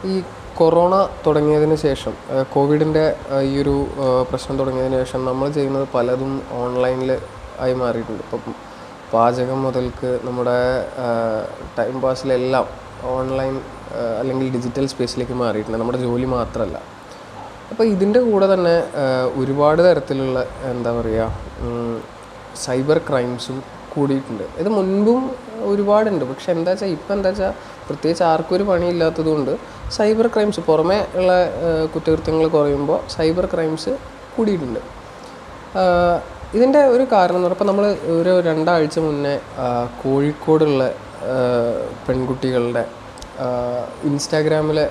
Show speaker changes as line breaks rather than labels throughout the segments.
ഈ കൊറോണ തുടങ്ങിയതിന് ശേഷം കോവിഡിൻ്റെ ഈ ഒരു പ്രശ്നം തുടങ്ങിയതിന് ശേഷം നമ്മൾ ചെയ്യുന്നത് പലതും ഓൺലൈനിൽ ആയി മാറിയിട്ടുണ്ട്. ഇപ്പം പാചകം മുതൽക്ക് നമ്മുടെ ടൈം പാസിലെല്ലാം ഓൺലൈൻ അല്ലെങ്കിൽ ഡിജിറ്റൽ സ്പേസിലേക്ക് മാറിയിട്ടുണ്ട്, നമ്മുടെ ജോലി മാത്രമല്ല. അപ്പോൾ ഇതിൻ്റെ കൂടെ തന്നെ ഒരുപാട് തരത്തിലുള്ള എന്താ പറയുക സൈബർ ക്രൈംസും കൂടിയിട്ടുണ്ട്. ഇത് മുൻപും ഒരുപാടുണ്ട്, പക്ഷെ എന്താ വെച്ചാൽ ഇപ്പം എന്താ വെച്ചാൽ പ്രത്യേകിച്ച് ആർക്കും ഒരു പണിയില്ലാത്തത് കൊണ്ട് സൈബർ ക്രൈംസ് പുറമേ ഉള്ള കുറ്റകൃത്യങ്ങൾ കുറയുമ്പോൾ സൈബർ ക്രൈംസ് കൂടിയിട്ടുണ്ട്. ഇതിൻ്റെ ഒരു കാരണം എന്ന് പറയുമ്പോൾ നമ്മൾ ഒരു 2 ആഴ്ച മുന്നേ കോഴിക്കോടുള്ള പെൺകുട്ടികളുടെ ഇൻസ്റ്റാഗ്രാമിലെ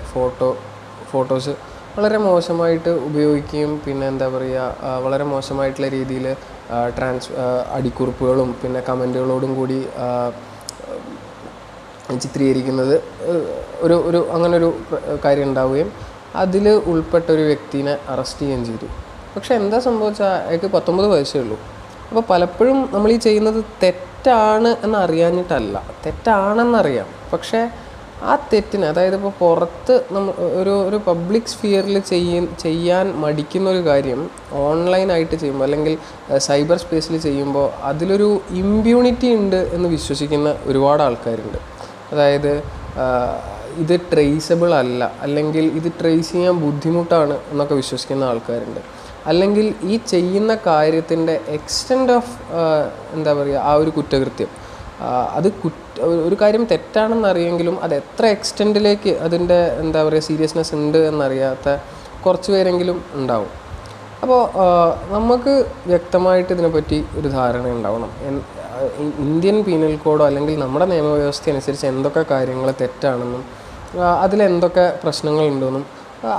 ഫോട്ടോസ് വളരെ മോശമായിട്ട് ഉപയോഗിക്കുകയും പിന്നെ എന്താ പറയുക വളരെ മോശമായിട്ടുള്ള രീതിയിൽ അടിക്കുറിപ്പുകളും പിന്നെ കമൻറ്റുകളോടും കൂടി ചിത്രീകരിക്കുന്നത് ഒരു അങ്ങനൊരു കാര്യം ഉണ്ടാവുകയും അതിൽ ഉൾപ്പെട്ട ഒരു വ്യക്തിനെ അറസ്റ്റ് ചെയ്യുകയും ചെയ്തു. പക്ഷേ എന്താ സംഭവിച്ചാൽ അയാൾക്ക് 19 വയസ്സേ ഉള്ളൂ. അപ്പോൾ പലപ്പോഴും നമ്മൾ ഈ ചെയ്യുന്നത് തെറ്റാണ് എന്നറിയാഞ്ഞിട്ടല്ല, തെറ്റാണെന്നറിയാം, പക്ഷേ ആ തെറ്റിന് അതായത് ഇപ്പോൾ പുറത്ത് നമ്മൾ ഒരു പബ്ലിക് സ്ഫിയറിൽ ചെയ്യാൻ മടിക്കുന്നൊരു കാര്യം ഓൺലൈനായിട്ട് ചെയ്യുമ്പോൾ അല്ലെങ്കിൽ സൈബർ സ്പേസിൽ ചെയ്യുമ്പോൾ അതിലൊരു ഇമ്പ്യൂണിറ്റി ഉണ്ട് എന്ന് വിശ്വസിക്കുന്ന ഒരുപാട് ആൾക്കാരുണ്ട്. അതായത് ഇത് ട്രേസബിൾ അല്ല, അല്ലെങ്കിൽ ഇത് ട്രേസ് ചെയ്യാൻ ബുദ്ധിമുട്ടാണ് എന്നൊക്കെ വിശ്വസിക്കുന്ന ആൾക്കാരുണ്ട്. അല്ലെങ്കിൽ ഈ ചെയ്യുന്ന കാര്യത്തിൻ്റെ എക്സ്റ്റെൻഡ് ഓഫ് എന്താ പറയുക ആ ഒരു കുറ്റകൃത്യം അത് ഒരു കാര്യം തെറ്റാണെന്നറിയെങ്കിലും അത് എത്ര എക്സ്റ്റെൻഡിലേക്ക് അതിൻ്റെ എന്താ പറയുക സീരിയസ്നെസ് ഉണ്ട് എന്നറിയാത്ത കുറച്ച് പേരെങ്കിലും ഉണ്ടാവും. അപ്പോൾ നമുക്ക് വ്യക്തമായിട്ട് ഇതിനെപ്പറ്റി ഒരു ധാരണ ഉണ്ടാവണം. ഇന്ത്യൻ പീനൽ കോഡോ അല്ലെങ്കിൽ നമ്മുടെ നിയമവ്യവസ്ഥ അനുസരിച്ച് എന്തൊക്കെ കാര്യങ്ങൾ തെറ്റാണെന്നും അതിലെന്തൊക്കെ പ്രശ്നങ്ങളുണ്ടെന്നും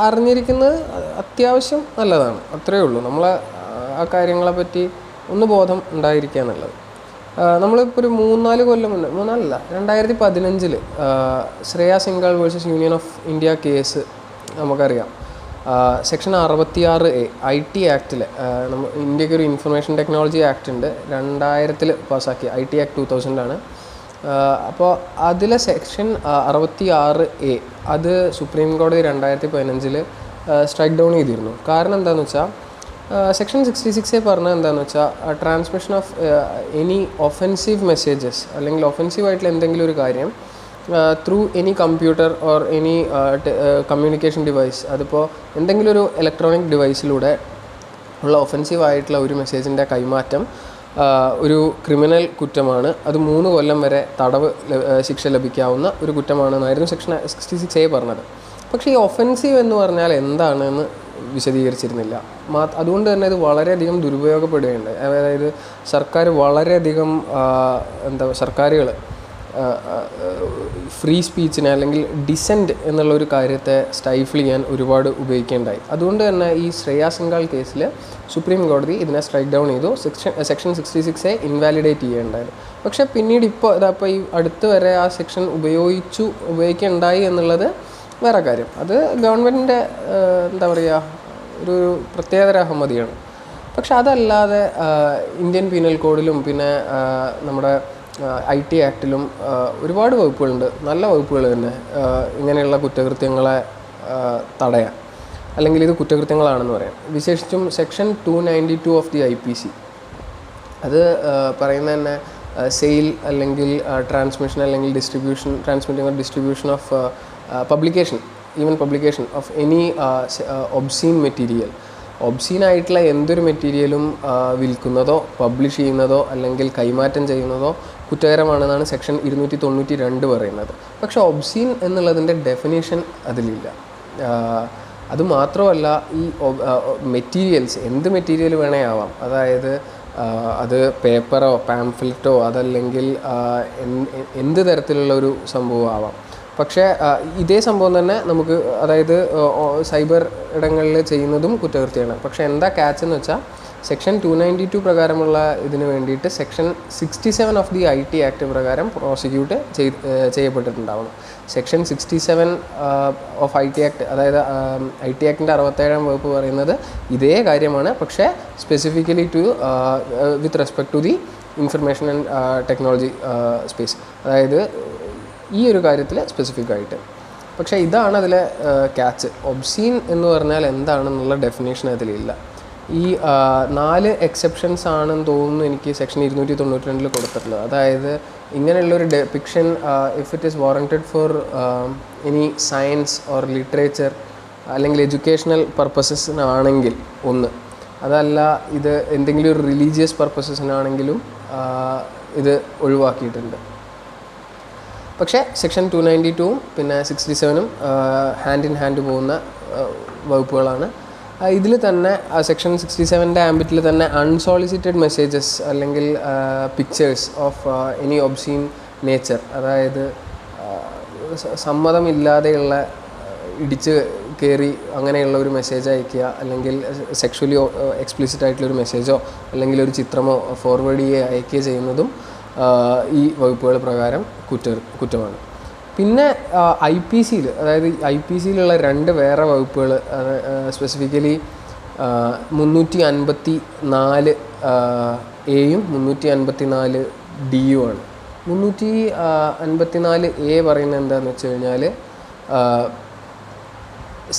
അറിഞ്ഞിരിക്കുന്നത് അത്യാവശ്യം നല്ലതാണ്. അത്രയേ ഉള്ളൂ. നമ്മൾ ആ കാര്യങ്ങളെപ്പറ്റി ഒന്ന് ബോധം ഉണ്ടായിരിക്കുക എന്നുള്ളത്. നമ്മളിപ്പോൾ ഒരു 3-4 കൊല്ലം മുന്നേ 2015 Shreya Singhal versus union of India case നമുക്കറിയാം. സെക്ഷൻ 66A IT ആക്റ്റിൽ ഇന്ത്യക്ക് ഒരു ഇൻഫർമേഷൻ ടെക്നോളജി ആക്ട് ഉണ്ട്, 2000 പാസ്സാക്കി. IT ആക്ട് 2000 ആണ്. അപ്പോൾ അതിലെ സെക്ഷൻ 66A അത് സുപ്രീം കോടതി 2015 സ്ട്രൈക്ക് ഡൗൺ ചെയ്തിരുന്നു. കാരണം എന്താണെന്ന് വെച്ചാൽ സെക്ഷൻ 66A പറഞ്ഞത് എന്താണെന്ന് വെച്ചാൽ transmission of any offensive messages അല്ലെങ്കിൽ ഒഫെൻസീവായിട്ടുള്ള എന്തെങ്കിലും ഒരു കാര്യം through any computer or any communication device, അതിപ്പോൾ എന്തെങ്കിലും ഒരു ഇലക്ട്രോണിക് ഡിവൈസിലൂടെ ഉള്ള ഒഫെൻസീവായിട്ടുള്ള ഒരു മെസ്സേജിൻ്റെ കൈമാറ്റം ഒരു ക്രിമിനൽ കുറ്റമാണ്. അത് 3 കൊല്ലം വരെ തടവ് ശിക്ഷ ലഭിക്കാവുന്ന ഒരു കുറ്റമാണെന്നായിരുന്നു സെക്ഷൻ 66A പറഞ്ഞത്. പക്ഷേ ഈ ഒഫെൻസീവ് എന്ന് പറഞ്ഞാൽ എന്താണെന്ന് വിശദീകരിച്ചിരുന്നില്ല. അതുകൊണ്ട് തന്നെ ഇത് വളരെയധികം ദുരുപയോഗപ്പെടുകയുണ്ട്. അതായത് സർക്കാർ വളരെയധികം സർക്കാരുകൾ ഫ്രീ സ്പീച്ചിനെ അല്ലെങ്കിൽ ഡിസെൻറ്റ് എന്നുള്ളൊരു കാര്യത്തെ സ്റ്റൈഫിൾ ചെയ്യാൻ ഒരുപാട് ഉപയോഗിക്കുകയുണ്ടായി. അതുകൊണ്ട് തന്നെ ഈ ശ്രേയ സിംഗാൾ കേസിൽ സുപ്രീം കോടതി ഇതിനെ സ്ട്രൈക്ക് ഡൗൺ ചെയ്തു. സെക്ഷൻ 66A ഇൻവാലിഡേറ്റ് ചെയ്യുകയുണ്ടായിരുന്നു. പക്ഷേ പിന്നീട് ഇപ്പോൾ ഈ അടുത്ത് വരെ ആ സെക്ഷൻ ഉപയോഗിക്കുകയുണ്ടായി എന്നുള്ളത് വേറെ കാര്യം. അത് ഗവൺമെൻറ്റിൻ്റെ എന്താ പറയുക ഒരു പ്രത്യേകതര അഹമ്മതിയാണ്. പക്ഷെ അതല്ലാതെ ഇന്ത്യൻ പീനൽ കോഡിലും പിന്നെ നമ്മുടെ IT ആക്ടിലും ഒരുപാട് വകുപ്പുകളുണ്ട്, നല്ല വകുപ്പുകൾ തന്നെ ഇങ്ങനെയുള്ള കുറ്റകൃത്യങ്ങളെ തടയാൻ, അല്ലെങ്കിൽ ഇത് കുറ്റകൃത്യങ്ങളാണെന്ന് പറയാം. വിശേഷിച്ചും സെക്ഷൻ 292 ഓഫ് ദി IPC അത് പറയുന്നത് തന്നെ സെയിൽ അല്ലെങ്കിൽ ട്രാൻസ്മിഷൻ അല്ലെങ്കിൽ distribution of publication of any obscene material. ഒബ്സീനായിട്ടുള്ള എന്തൊരു മെറ്റീരിയലും വിൽക്കുന്നതോ പബ്ലിഷ് ചെയ്യുന്നതോ അല്ലെങ്കിൽ കൈമാറ്റം ചെയ്യുന്നതോ കുറ്റകരമാണെന്നാണ് സെക്ഷൻ 292 പറയുന്നത്. പക്ഷേ ഒബ്സീൻ എന്നുള്ളതിൻ്റെ ഡെഫിനേഷൻ അതിലില്ല. അതുമാത്രമല്ല ഈ മെറ്റീരിയൽസ് എന്ത് മെറ്റീരിയൽ വേണേ ആവാം. അതായത് അത് പേപ്പറോ പാംഫ്ലെറ്റോ അതല്ലെങ്കിൽ എന്ത് തരത്തിലുള്ള ഒരു സംഭവം ആവാം. പക്ഷേ ഇതേ സംഭവം തന്നെ നമുക്ക് അതായത് സൈബർ ഇടങ്ങളിൽ ചെയ്യുന്നതും കുറ്റകൃത്യമാണ്. പക്ഷേ എന്താ ക്യാച്ച് എന്ന് വെച്ചാൽ സെക്ഷൻ 292 പ്രകാരമുള്ള ഇതിന് വേണ്ടിയിട്ട് section 67 of the IT act പ്രകാരം പ്രോസിക്യൂട്ട് ചെയ്യപ്പെട്ടിട്ടുണ്ടാവണം. സെക്ഷൻ 67 ഓഫ് IT ആക്ട് അതായത് IT ആക്ടിൻ്റെ 67-ാം വകുപ്പ് പറയുന്നത് ഇതേ കാര്യമാണ്, പക്ഷേ specifically with respect to the information and technology space, അതായത് ഈ ഒരു കാര്യത്തിൽ സ്പെസിഫിക് ആയിട്ട്. പക്ഷേ ഇതാണ് അതിലെ ക്യാച്ച്. ഒബ്സീൻ എന്ന് പറഞ്ഞാൽ എന്താണെന്നുള്ള ഡെഫിനേഷൻ അതിലില്ല. ഈ 4 എക്സെപ്ഷൻസ് ആണെന്ന് തോന്നുന്നു എനിക്ക് സെക്ഷൻ 292 കൊടുത്തിട്ടുള്ളത്. അതായത് ഇങ്ങനെയുള്ളൊരു ഡെപിക്ഷൻ if it is warranted for any science or literature അല്ലെങ്കിൽ എഡ്യൂക്കേഷണൽ പർപ്പസസിനാണെങ്കിൽ ഒന്ന്, അതല്ല ഇത് എന്തെങ്കിലും ഒരു റിലീജിയസ് പർപ്പസസിനാണെങ്കിലും ഇത് ഒഴിവാക്കിയിട്ടുണ്ട്. പക്ഷേ സെക്ഷൻ 292 പിന്നെ 67 ഹാൻഡ് ഇൻ ഹാൻഡ് പോകുന്ന വകുപ്പുകളാണ്. ഇതിൽ തന്നെ സെക്ഷൻ 67ൻ്റെ ആംബിറ്റിൽ തന്നെ അൺസോളിസിറ്റഡ് മെസ്സേജസ് അല്ലെങ്കിൽ pictures of any obscene nature, അതായത് സമ്മതമില്ലാതെയുള്ള ഇടിച്ച് കയറി അങ്ങനെയുള്ള ഒരു മെസ്സേജ് അയക്കുക, അല്ലെങ്കിൽ സെക്ഷുവലി എക്സ്പ്ലിസിറ്റ് ആയിട്ടുള്ളൊരു മെസ്സേജോ അല്ലെങ്കിൽ ഒരു ചിത്രമോ ഫോർവേഡ് അയക്കുകയോ ചെയ്യുന്നതും ഈ വകുപ്പുകൾ പ്രകാരം കുറ്റമാണ്. പിന്നെ IPC അതായത് IPCയിലുള്ള 2 വേറെ വകുപ്പുകൾ സ്പെസിഫിക്കലി 354 എയും 354 ഡിയും ആണ്. 354 എ പറയുന്നത് എന്താണെന്ന് വെച്ച് കഴിഞ്ഞാൽ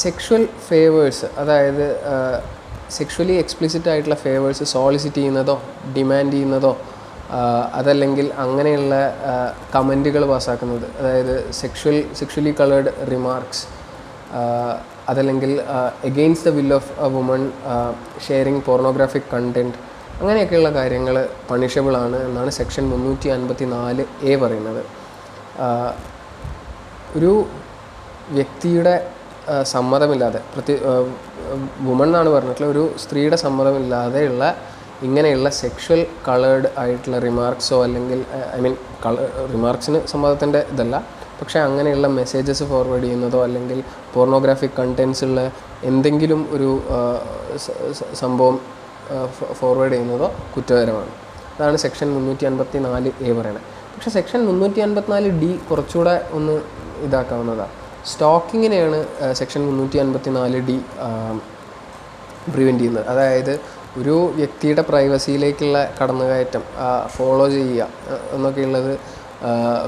സെക്ഷുവൽ ഫേവേഴ്സ്, അതായത് സെക്ഷുവലി എക്സ്പ്ലിസിറ്റ് ആയിട്ടുള്ള ഫേവേഴ്സ് സോളിസിറ്റ് ചെയ്യുന്നതോ ഡിമാൻഡ് ചെയ്യുന്നതോ അതല്ലെങ്കിൽ അങ്ങനെയുള്ള കമൻറ്റുകൾ പാസ്സാക്കുന്നത്, അതായത് സെക്ഷുവലി കളേർഡ് റിമാർക്സ്, അതല്ലെങ്കിൽ against the will of a woman sharing pornographic content, അങ്ങനെയൊക്കെയുള്ള കാര്യങ്ങൾ പണിഷബിളാണ് എന്നാണ് സെക്ഷൻ 354 എ പറയുന്നത്. ഒരു വ്യക്തിയുടെ സമ്മതമില്ലാതെ, വുമൺ എന്നാണ് പറഞ്ഞിട്ടുള്ളത്, ഒരു സ്ത്രീയുടെ സമ്മതമില്ലാതെയുള്ള ഇങ്ങനെയുള്ള സെക്ഷൽ കളേർഡ് ആയിട്ടുള്ള റിമാർക്സോ അല്ലെങ്കിൽ റിമാർക്സിന് സമ്മതത്തിൻ്റെ ഇതല്ല, പക്ഷേ അങ്ങനെയുള്ള മെസ്സേജസ് ഫോർവേഡ് ചെയ്യുന്നതോ അല്ലെങ്കിൽ പോർണോഗ്രാഫിക് കണ്ടൻസ് ഉള്ള എന്തെങ്കിലും ഒരു സംഭവം ഫോർവേഡ് ചെയ്യുന്നതോ കുറ്റകരമാണ്. അതാണ് സെക്ഷൻ 354 എ പറയുന്നത്. പക്ഷേ സെക്ഷൻ 354 ഡി കുറച്ചുകൂടെ ഒന്ന് ഇതാക്കാവുന്നതാണ്. സ്റ്റോക്കിങ്ങിനെയാണ് സെക്ഷൻ 354 ഡി പ്രിവെൻറ്റ് ചെയ്യുന്നത്. അതായത് ഒരു വ്യക്തിയുടെ പ്രൈവസിയിലേക്കുള്ള കടന്നുകയറ്റം ഫോളോ ചെയ്യുക എന്നൊക്കെയുള്ളത്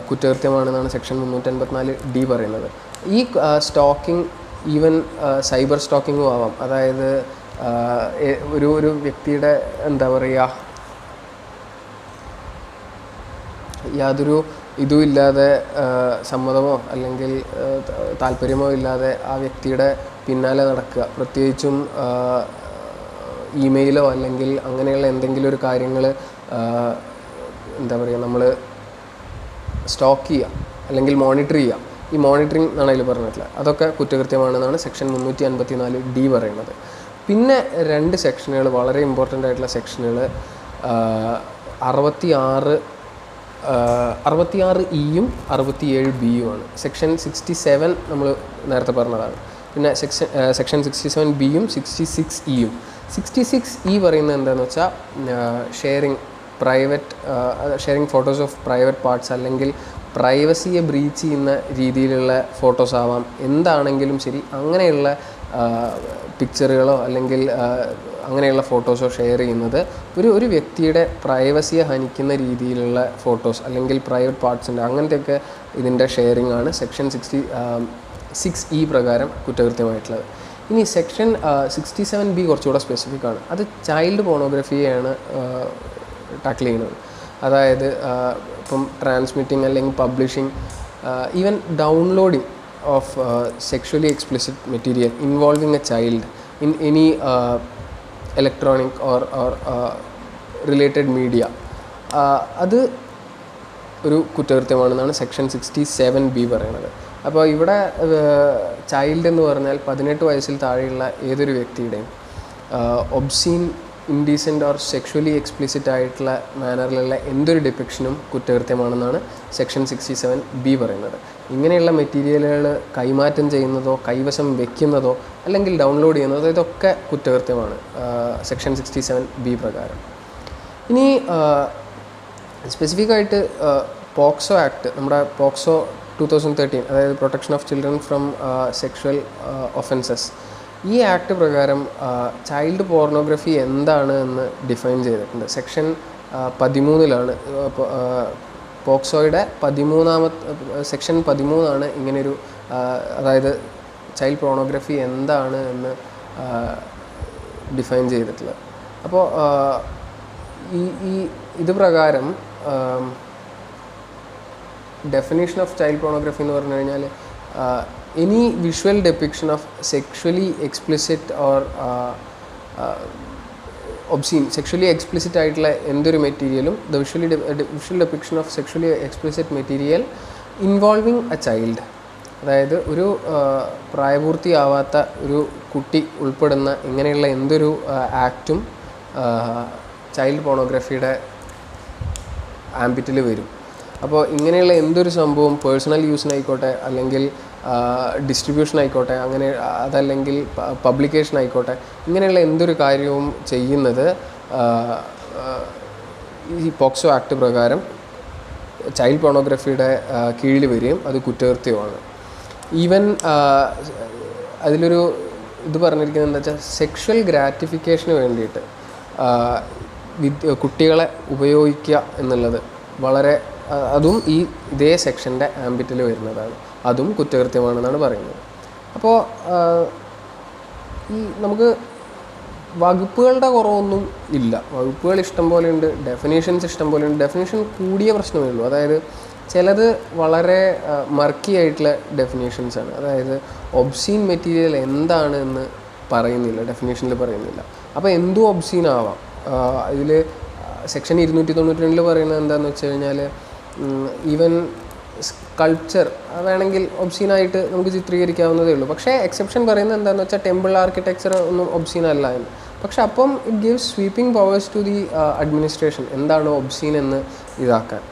കുറ്റകൃത്യമാണെന്നാണ് സെക്ഷൻ 354 ഡി പറയുന്നത്. ഈ സ്റ്റോക്കിംഗ് ഈവൻ സൈബർ സ്റ്റോക്കിങ്ങും ആവാം. അതായത് ഒരു വ്യക്തിയുടെ എന്താ പറയുക, യാതൊരു ഇതും ഇല്ലാതെ സമ്മതമോ അല്ലെങ്കിൽ താല്പര്യമോ ഇല്ലാതെ ആ വ്യക്തിയുടെ പിന്നാലെ നടക്കുക, പ്രത്യേകിച്ചും ഇമെയിലോ അല്ലെങ്കിൽ അങ്ങനെയുള്ള എന്തെങ്കിലും ഒരു കാര്യങ്ങൾ എന്താ പറയുക നമ്മൾ സ്റ്റോക്ക് ചെയ്യുക അല്ലെങ്കിൽ മോണിറ്റർ ചെയ്യുക. ഈ മോണിറ്ററിങ് എന്നാണ് അതിൽ പറഞ്ഞിട്ടുള്ളത്. അതൊക്കെ കുറ്റകൃത്യമാണെന്നാണ് സെക്ഷൻ 354 ഡി പറയുന്നത്. പിന്നെ 2 സെക്ഷനുകൾ വളരെ ഇമ്പോർട്ടൻ്റ് ആയിട്ടുള്ള സെക്ഷനുകൾ 66 ഇയും 67 ബിയുമാണ്. സെക്ഷൻ 67 നമ്മൾ നേരത്തെ പറഞ്ഞതാണ്. പിന്നെ സെക്ഷൻ 67 ബിയും 66 ഇയും. 66 ഇ പറയുന്നത് എന്താണെന്ന് വെച്ചാൽ sharing photos of private parts, അല്ലെങ്കിൽ പ്രൈവസിയെ ബ്രീച്ച് ചെയ്യുന്ന രീതിയിലുള്ള ഫോട്ടോസ് ആവാം, എന്താണെങ്കിലും ശരി അങ്ങനെയുള്ള പിക്ചറുകളോ അല്ലെങ്കിൽ അങ്ങനെയുള്ള ഫോട്ടോസോ ഷെയർ ചെയ്യുന്നത് ഒരു വ്യക്തിയുടെ പ്രൈവസിയെ ഹനിക്കുന്ന രീതിയിലുള്ള ഫോട്ടോസ് അല്ലെങ്കിൽ പ്രൈവറ്റ് പാർട്സിൻ്റെ അങ്ങനത്തെയൊക്കെ ഇതിൻ്റെ ഷെയറിംഗ് ആണ് സെക്ഷൻ 66 ഇ പ്രകാരം കുറ്റകൃത്യമായിട്ടുള്ളത്. ഇനി സെക്ഷൻ 67 ബി കുറച്ചുകൂടെ സ്പെസിഫിക് ആണ്. അത് ചൈൽഡ് പോർണോഗ്രഫിയെയാണ് ടാക്കിൾ ചെയ്യുന്നത്. അതായത് ഇപ്പം ട്രാൻസ്മിറ്റിംഗ് അല്ലെങ്കിൽ publishing, even downloading of sexually explicit material involving a child in any electronic or related media, അത് ഒരു കുറ്റകൃത്യമാണെന്നാണ് സെക്ഷൻ 67 ബി പറയുന്നത്. അപ്പോൾ ഇവിടെ ചൈൽഡ് എന്ന് പറഞ്ഞാൽ 18 വയസ്സിൽ താഴെയുള്ള ഏതൊരു വ്യക്തിയുടെയും obscene, indecent or sexually explicit ആയിട്ടുള്ള മാനറിലുള്ള എന്തൊരു ഡിപ്പിക്ഷനും കുറ്റകൃത്യമാണെന്നാണ് സെക്ഷൻ 67 ബി പറയുന്നത്. ഇങ്ങനെയുള്ള മെറ്റീരിയലുകൾ കൈമാറ്റം ചെയ്യുന്നതോ കൈവശം വയ്ക്കുന്നതോ അല്ലെങ്കിൽ ഡൗൺലോഡ് ചെയ്യുന്നതോ ഇതൊക്കെ കുറ്റകൃത്യമാണ് സെക്ഷൻ 67 ബി പ്രകാരം. ഇനി സ്പെസിഫിക്കായിട്ട് പോക്സോ ആക്ട്, നമ്മുടെ പോക്സോ 2013, അതായത് protection of children from sexual offences, ഈ ആക്ട് പ്രകാരം ചൈൽഡ് പോർണോഗ്രഫി എന്താണ് എന്ന് ഡിഫൈൻ ചെയ്തിട്ടുണ്ട്. സെക്ഷൻ 13 പോക്സോയുടെ 13 സെക്ഷൻ 13 ഇങ്ങനെയൊരു അതായത് ചൈൽഡ് പോണോഗ്രഫി എന്താണ് എന്ന് ഡിഫൈൻ ചെയ്തിട്ടുള്ളത്. അപ്പോൾ ഇത് പ്രകാരം ഡെഫിനേഷൻ ഓഫ് ചൈൽഡ് പോണോഗ്രഫി എന്ന് പറഞ്ഞു കഴിഞ്ഞാൽ any visual depiction of sexually explicit or obscene, sexually explicit ആയിട്ടുള്ള എന്തൊരു മെറ്റീരിയലും, the visual depiction of sexually explicit material involving A child, അതായത് ഒരു പ്രായപൂർത്തിയാവാത്ത ഒരു കുട്ടി ഉൾപ്പെടുന്ന ഇങ്ങനെയുള്ള എന്തൊരു ആക്റ്റും ചൈൽഡ് പോണോഗ്രഫിയുടെ ആംബിറ്റിൽ വരും. അപ്പോൾ ഇങ്ങനെയുള്ള എന്തൊരു സംഭവം പേഴ്സണൽ യൂസിനായിക്കോട്ടെ, അല്ലെങ്കിൽ ഡിസ്ട്രിബ്യൂഷൻ ആയിക്കോട്ടെ, അങ്ങനെ അതല്ലെങ്കിൽ പബ്ലിക്കേഷൻ ആയിക്കോട്ടെ, ഇങ്ങനെയുള്ള എന്തൊരു കാര്യവും ചെയ്യുന്നത് ഈ പോക്സോ ആക്ട് പ്രകാരം ചൈൽഡ് പോണോഗ്രഫിയുടെ കീഴിൽ വരികയും അത് കുറ്റകൃത്യമാണ്. ഈവൻ അതിലൊരു ഇത് പറഞ്ഞിരിക്കുന്നത് എന്താ വെച്ചാൽ, സെക്ഷൽ ഗ്രാറ്റിഫിക്കേഷന് വേണ്ടിയിട്ട് കുട്ടികളെ ഉപയോഗിക്കുക എന്നുള്ളത് വളരെ അതും ഇതേ സെക്ഷൻ്റെ ആംബിറ്റിൽ വരുന്നതാണ്, അതും കുറ്റകൃത്യമാണെന്നാണ് പറയുന്നത്. അപ്പോൾ നമുക്ക് വകുപ്പുകളുടെ കുറവൊന്നും ഇല്ല, വകുപ്പുകൾ ഇഷ്ടം പോലെ ഉണ്ട്, ഡെഫിനേഷൻസ് ഇഷ്ടം പോലെ ഉണ്ട്. ഡെഫിനേഷൻ കൂടിയ പ്രശ്നമേ ഉള്ളൂ. അതായത് ചിലത് വളരെ മർക്കി ആയിട്ടുള്ള ഡെഫിനേഷൻസാണ്. അതായത് ഒബ്സീൻ മെറ്റീരിയൽ എന്താണ് എന്ന് പറയുന്നില്ല, ഡെഫിനേഷനിൽ പറയുന്നില്ല. അപ്പോൾ എന്തും ഒബ്സീൻ ആവാം. ഇതിൽ സെക്ഷൻ 292 പറയുന്നത് എന്താണെന്ന് വെച്ച് കഴിഞ്ഞാൽ, ഈവൻ സ്കൾപ്ചർ വേണമെങ്കിൽ ഒബ്സീനായിട്ട് നമുക്ക് ചിത്രീകരിക്കാവുന്നതേ ഉള്ളൂ. പക്ഷേ എക്സെപ്ഷൻ പറയുന്നത് എന്താണെന്ന് വെച്ചാൽ, ടെമ്പിൾ ആർക്കിടെക്ചർ ഒന്നും ഒബ്സീൻ അല്ല എന്ന്. പക്ഷെ അപ്പം it gives sweeping powers to the administration എന്താണ് ഒബ്സീൻ എന്ന് ഇതാക്കാൻ.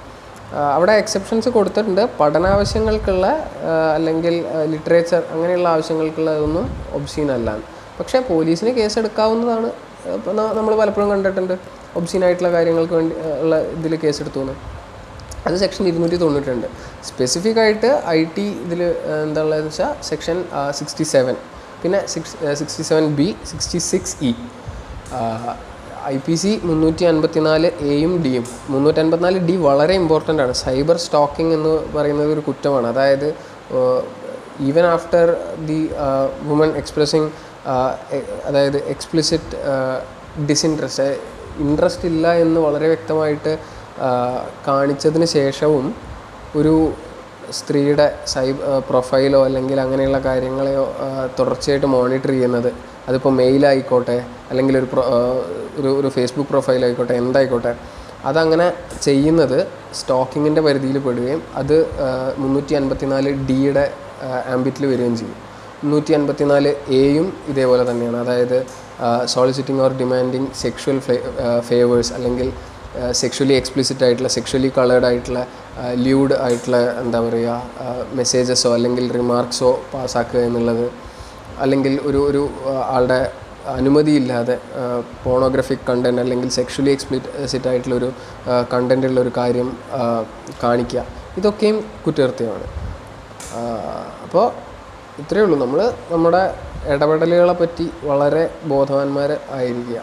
അവിടെ എക്സെപ്ഷൻസ് കൊടുത്തിട്ടുണ്ട്. പഠനാവശ്യങ്ങൾക്കുള്ള അല്ലെങ്കിൽ ലിറ്ററേച്ചർ അങ്ങനെയുള്ള ആവശ്യങ്ങൾക്കുള്ളതൊന്നും ഒബ്സീൻ അല്ല. പക്ഷേ പോലീസിന് കേസെടുക്കാവുന്നതാണ്. നമ്മൾ പലപ്പോഴും കണ്ടിട്ടുണ്ട് ഒബ്സീനായിട്ടുള്ള കാര്യങ്ങൾക്ക് വേണ്ടി ഉള്ള ഇതിൽ കേസെടുത്തു. അത് സെക്ഷൻ 292. സ്പെസിഫിക് ആയിട്ട് IT ഇതിൽ എന്താ ഉള്ളതെന്ന് വെച്ചാൽ സെക്ഷൻ 67, പിന്നെ 67B, 66E, IPC 354A-യും D-യും. 354D വളരെ ഇമ്പോർട്ടൻ്റ് ആണ്. സൈബർ സ്റ്റോക്കിംഗ് എന്ന് പറയുന്നത് ഒരു കുറ്റമാണ്. അതായത് even after the woman expressing, അതായത് എക്സ്പ്ലിസിറ്റ് ഇൻട്രസ്റ്റ് ഇല്ല എന്ന് വളരെ വ്യക്തമായിട്ട് കാണിച്ചതിന് ശേഷവും ഒരു സ്ത്രീയുടെ പ്രൊഫൈലോ അല്ലെങ്കിൽ അങ്ങനെയുള്ള കാര്യങ്ങളെയോ തുടർച്ചയായിട്ട് മോണിറ്റർ ചെയ്യുന്നത്, അതിപ്പോൾ മെയിലായിക്കോട്ടെ അല്ലെങ്കിൽ ഒരു ഫേസ്ബുക്ക് പ്രൊഫൈലായിക്കോട്ടെ, എന്തായിക്കോട്ടെ, അതങ്ങനെ ചെയ്യുന്നത് സ്റ്റോക്കിങ്ങിൻ്റെ പരിധിയിൽ പെടുകയും അത് 354Dയുടെ ആംബിറ്റിൽ വരികയും ചെയ്യും. 354A-യും ഇതേപോലെ തന്നെയാണ്. അതായത് സോളിസിറ്റിംഗ് ഓർ ഡിമാൻഡിങ് സെക്ഷുവൽ ഫേവേഴ്സ്, അല്ലെങ്കിൽ സെക്ഷുവലി എക്സ്പ്ലിസിറ്റ് ആയിട്ടുള്ള, സെക്ഷുവലി കളേർഡ് ആയിട്ടുള്ള, ല്യൂഡ് ആയിട്ടുള്ള എന്താ പറയുക മെസ്സേജസോ അല്ലെങ്കിൽ റിമാർക്സോ പാസ്സാക്കുക എന്നുള്ളത്, അല്ലെങ്കിൽ ഒരു ആളുടെ അനുമതിയില്ലാതെ പോണോഗ്രഫിക് കണ്ടൻറ് അല്ലെങ്കിൽ സെക്ഷുവലി എക്സ്പ്ലിസിറ്റ് ആയിട്ടുള്ളൊരു കണ്ടൻറ്റുള്ളൊരു കാര്യം കാണിക്കുക, ഇതൊക്കെയും കുറ്റകൃത്യമാണ്. അപ്പോൾ ഇത്രയേ ഉള്ളൂ. നമ്മൾ നമ്മുടെ ഇടപെടലുകളെ പറ്റി വളരെ ബോധവാന്മാർ ആയിരിക്കുക.